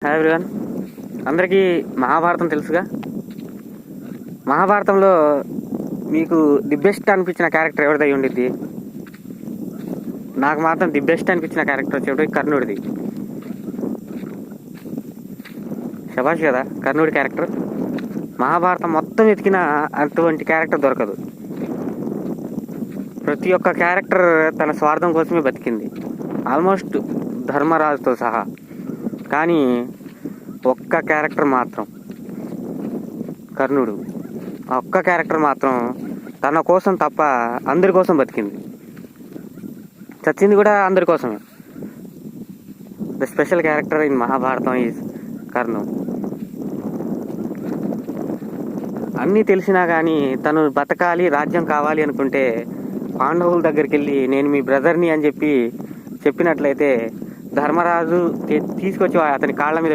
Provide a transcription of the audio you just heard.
Hi everyone. అందరికీ మహాభారతం తెలుసుగా. మహాభారతంలో మీకు ది బెస్ట్ అనిపించిన క్యారెక్టర్ ఎవరిదై ఉండిద్ది? నాకు మాత్రం ది బెస్ట్ అనిపించిన క్యారెక్టర్ వచ్చేటప్పుడు కర్ణుడిది. శభాష్ కదా, కర్ణుడి క్యారెక్టర్. మహాభారతం మొత్తం వెతికినా అటువంటి క్యారెక్టర్ దొరకదు. ప్రతి ఒక్క క్యారెక్టర్ తన స్వార్థం కోసమే బతికింది, ఆల్మోస్ట్ ధర్మరాజుతో సహా. కానీ ఒక్క క్యారెక్టర్ మాత్రం కర్ణుడు, ఆ ఒక్క క్యారెక్టర్ మాత్రం తన కోసం తప్ప అందరి కోసం బతికింది. చచ్చింది కూడా అందరి కోసమే. The special character in Mahabharatam is Karna. అన్నీ తెలిసినా కానీ తను బతకాలి, రాజ్యం కావాలి అనుకుంటే పాండవుల దగ్గరికి వెళ్ళి నేను మీ బ్రదర్ని అని చెప్పినట్లయితే ధర్మరాజు తీసుకొచ్చి అతని కాళ్ళ మీద